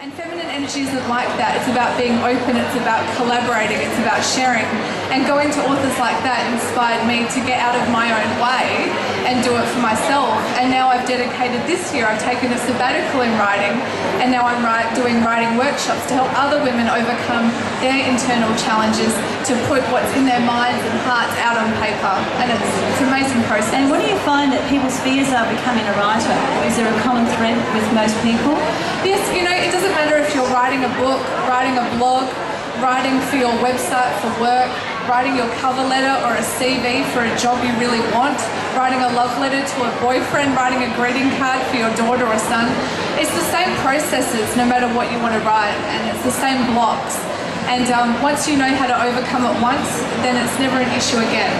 And feminine energy isn't like that. It's about being open, it's about collaborating, it's about sharing. And going to authors like that inspired me to get out of my own way and do it for myself. And now I've dedicated this year, I've taken a sabbatical in writing, and now I'm doing writing workshops to help other women overcome their internal challenges, to put what's in their minds and hearts out on paper. And it's an amazing process. And what do you find that people's fears are becoming a writer? Is there a common thread with most people? Yes, it doesn't matter if you're writing a book, writing a blog, writing for your website for work, writing your cover letter or a CV for a job you really want, writing a love letter to a boyfriend, writing a greeting card for your daughter or son. It's the same processes no matter what you want to write, and it's the same blocks. And once you know how to overcome it once, then it's never an issue again.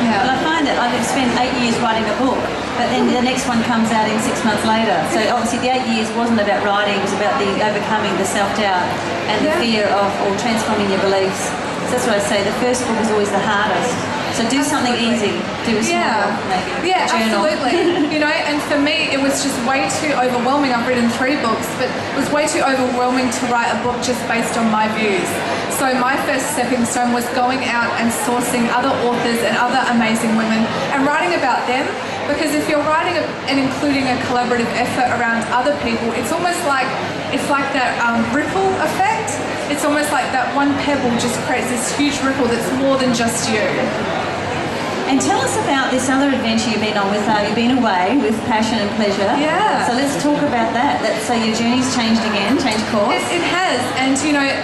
Yeah. Well, I find that I've spent 8 years writing a book, but then the next one comes out in 6 months later. So obviously the 8 years wasn't about writing, it was about the overcoming the self-doubt and the fear of or transforming your beliefs. So that's what I say, the first book is always the hardest. So do something easy. Do a small book, maybe. Yeah, a journal. absolutely. And for me, it was just way too overwhelming. I've written 3 books, but it was way too overwhelming to write a book just based on my views. So my first stepping stone was going out and sourcing other authors and other amazing women and writing about them. Because if you're writing and including a collaborative effort around other people, it's almost like that ripple effect. It's almost like that one pebble just creates this huge ripple that's more than just you. And tell us about this other adventure you've been on with, you've been away with Passion and Pleasure. Yeah. So let's talk about that. So your journey's changed again, changed course? It has. And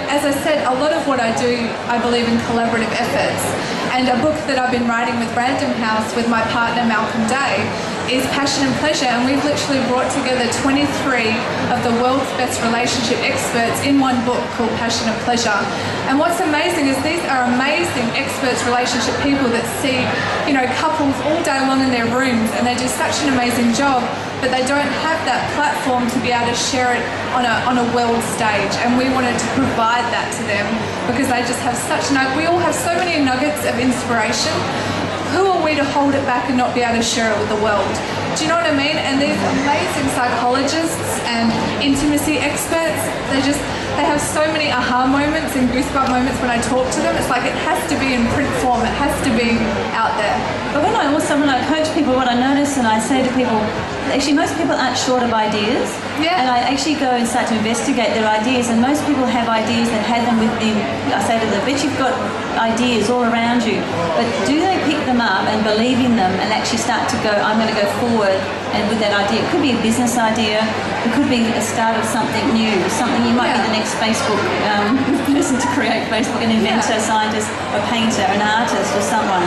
as I said, a lot of what I do, I believe in collaborative efforts. And a book that I've been writing with Random House with my partner Malcolm Day is Passion and Pleasure, and we've literally brought together 23 of the world's best relationship experts in one book called Passion and Pleasure. And what's amazing is these are amazing experts, relationship people that see, couples all day long in their rooms, and they do such an amazing job, but they don't have that platform to be able to share it on a world stage. And we wanted to provide that to them because they just have we all have so many nuggets of inspiration. Who are we to hold it back and not be able to share it with the world? Do you know what I mean? And these amazing psychologists and intimacy experts, they have so many aha moments and goosebump moments when I talk to them. It's like it has to be in print form, it has to be out there. But when I coach people, what I notice and I say to people, actually most people aren't short of ideas. Yeah. And I actually go and start to investigate their ideas, and most people have ideas that had them within. I say to them, bet you've got ideas all around you, but do they pick them up and believe in them and actually start to go, I'm going to go forward and with that idea? It could be a business idea, it could be a start of something new, something you might be the next Facebook person to create Facebook, an inventor, scientist, a painter, an artist or someone.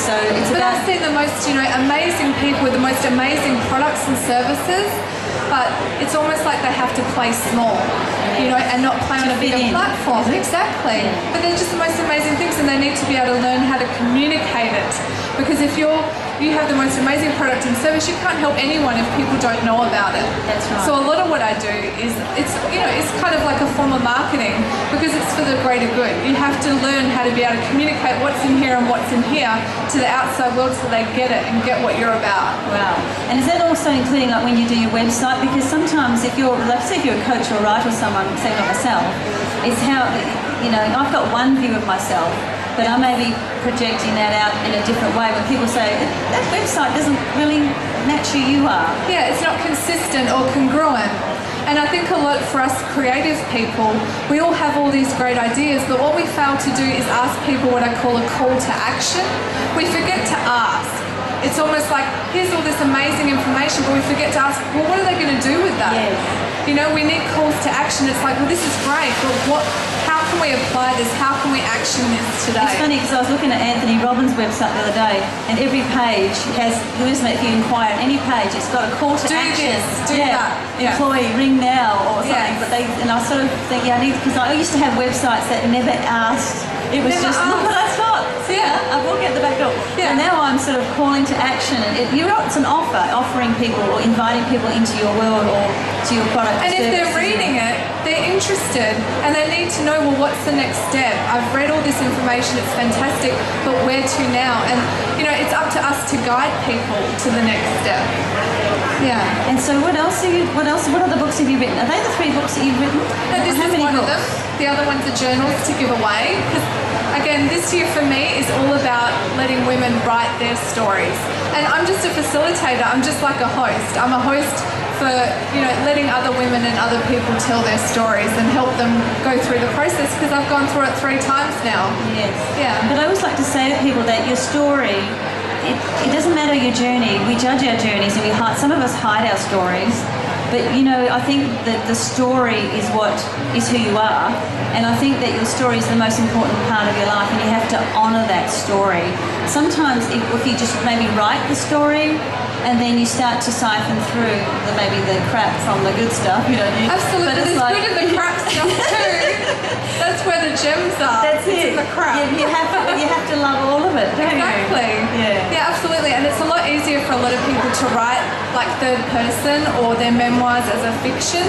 So it's I've seen the most, amazing people with the most amazing products and services, but it's almost like they have to play small, and not play on a bigger platform. Exactly. Yeah. But they're just the most amazing things, and they need to be able to learn how to communicate it. Because if you have the most amazing product and service, you can't help anyone if people don't know about it. That's right. So a lot of what I do is it's kind of like a form of marketing because it's for the greater good. You have to learn how to be able to communicate what's in here and what's in here to the outside world so they get it and get what you're about. Wow. And is that also including like when you do your website? Because sometimes if you're a coach or a writer or someone, say like myself, it's how, I've got one view of myself, but I may be projecting that out in a different way when people say, that website doesn't really match who you are. Yeah, it's not consistent or congruent. And I think a lot for us creative people, we all have all these great ideas, but what we fail to do is ask people what I call a call to action. We forget to ask. It's almost like, here's all this amazing information, but we forget to ask, well, what are they going to do with that? Yes. We need calls to action. It's like, well, this is great, but how can we apply this? How can we action this today? It's funny because I was looking at Anthony Robbins' website the other day, and every page has, if you inquire on any page, it's got a call to action. Do that. Yeah. Employee, ring now or something. Yes. But and I sort of think, because I used to have websites that never asked. It was look what I thought. So I walk out the back door. Yeah. And now I'm sort of calling to action. And it's an offer, offering people or inviting people into your world or to your product. And if they're reading it, they're interested and they need to know, well, what's the next step? I've read all this information, it's fantastic, but where to now? And, it's up to us to guide people to the next step. Yeah. And so what other books have you written? Are they the 3 books that you've written? No, this How is many one of books? them. The other one's the journals to give away. 'Cause, again, this year for me is all about letting women write their stories. And I'm just a facilitator. I'm just like a host. I'm a host for, letting other women and other people tell their stories and help them go through the process, because I've gone through it 3 times now. Yes. Yeah. But I always like to say to people that your story, it doesn't matter your journey. We judge our journeys and some of us hide our stories. But I think that the story is who you are, and I think that your story is the most important part of your life, and you have to honour that story. Sometimes if you just maybe write the story, and then you start to siphon through maybe the crap from the good stuff. Absolutely, but there's good in the crap stuff too. That's where the gems are. That's it's it. in the crap. You have to love all of it, don't Exactly. you? Yeah, absolutely. And it's a lot easier for a lot of people to write like third person or their memoirs as a fiction.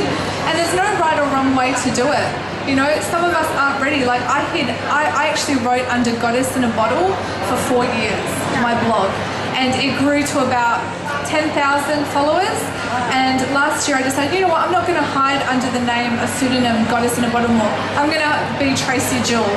And there's no right or wrong way to do it. Some of us aren't ready. Like I actually wrote under Goddess in a Bottle for 4 years, my blog. And it grew to about 10,000 followers. And last year I decided, you know what, I'm not going to hide under the name, a pseudonym, Goddess in a Bottle more. I'm going to be Tracey Jewel.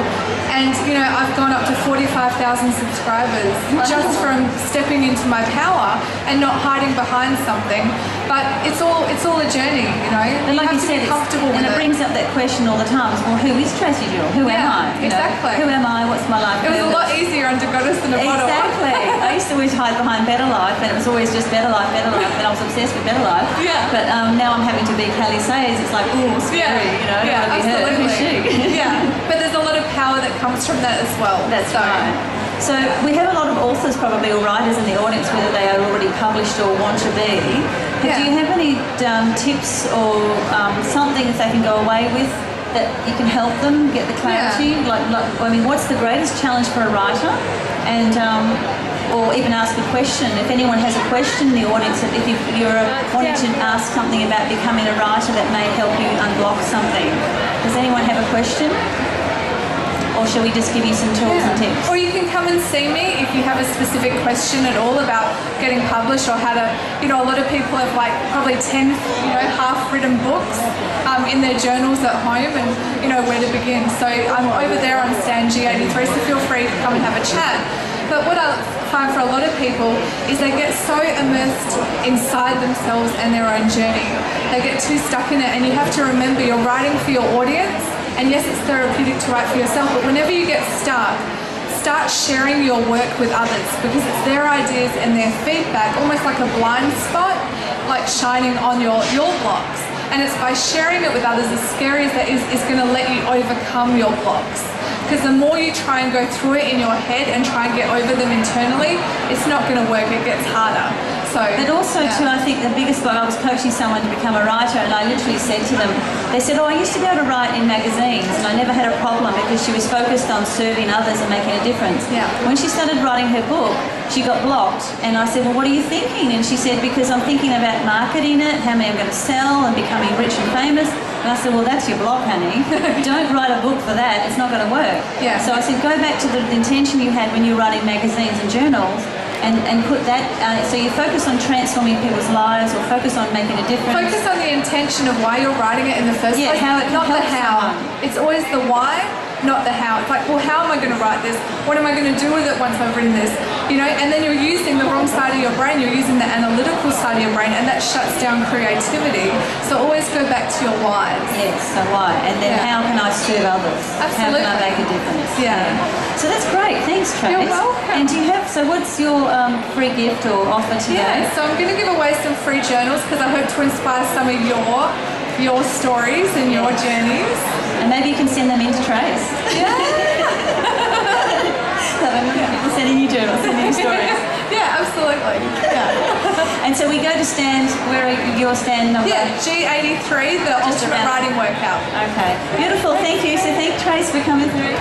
And, I've gone up to 45,000 subscribers just from stepping into my power and not hiding behind something. But it's all a journey, And like have you to said, be comfortable with and it brings up that question all the time. Well, who is Tracey Jewel? Who am I? Exactly. Who am I? What's my life? It was a lot easier under Goddess in a Bottle. Exactly. I used to always hide behind Better Life, and it was always just Better Life, and I was obsessed with Better Life. Yeah. But now I'm having to be Kelly Sayers. It's like, ooh, scary, Yeah, absolutely. Who's she? Yeah, but there's a lot of power that comes from that as well. That's right. So we have a lot of authors probably, or writers in the audience, whether they are already published or want to be. But do you have any tips or something that they can go away with that you can help them get the clarity? What's the greatest challenge for a writer? And or even ask a question. If anyone has a question in the audience, if you're wanting to ask something about becoming a writer that may help you unblock something. Does anyone have a question? Or shall we just give you some tools and tips? Or you can come and see me if you have a specific question at all about getting published or how to, a lot of people have probably 10, half-written books in their journals at home and, where to begin. So I'm over there on stand G83, so feel free to come and have a chat. But what I find for a lot of people is they get so immersed inside themselves and their own journey. They get too stuck in it, and you have to remember you're writing for your audience. And yes, it's therapeutic to write for yourself, but whenever you get stuck, start sharing your work with others, because it's their ideas and their feedback, almost like a blind spot, like shining on your blocks. And it's by sharing it with others, as scary as that is going to let you overcome your blocks. Because the more you try and go through it in your head and try and get over them internally, it's not going to work, it gets harder. But also too, I think the biggest one, I was coaching someone to become a writer, and I literally said to them, they said, I used to be able to write in magazines and I never had a problem because she was focused on serving others and making a difference. Yeah. When she started writing her book, she got blocked, and I said, well, what are you thinking? And she said, because I'm thinking about marketing it, how many I'm going to sell and becoming rich and famous. And I said, well, that's your block, honey. Don't write a book for that, it's not going to work. Yeah. So I said, go back to the intention you had when you were writing magazines and journals, and put that, so you focus on transforming people's lives or focus on making a difference. Focus on the intention of why you're writing it in the first place, how it can not the help how. someone. It's always the why, not the how. It's like, well, how am I going to write this? What am I going to do with it once I've written this? And then you're using the wrong side of your brain, you're using the analytical side of your brain, and that shuts down creativity. So always go back to your whys. Yes, so why? And then how can I serve others? Absolutely. How can I make a difference? Yeah. So that's great. Thanks, Trace. You're welcome. And do you have, so what's your free gift or offer today? Yeah, so I'm going to give away some free journals because I hope to inspire some of your stories and your journeys. And maybe you can send them in to Trace. Yeah. People sending you journals, sending you stories. Yeah, absolutely. Yeah. And so we go to stand, where are your stand number? Yeah, G83, the Just ultimate around. writing workout. Okay. Beautiful, thank you. So thank Trace for coming through.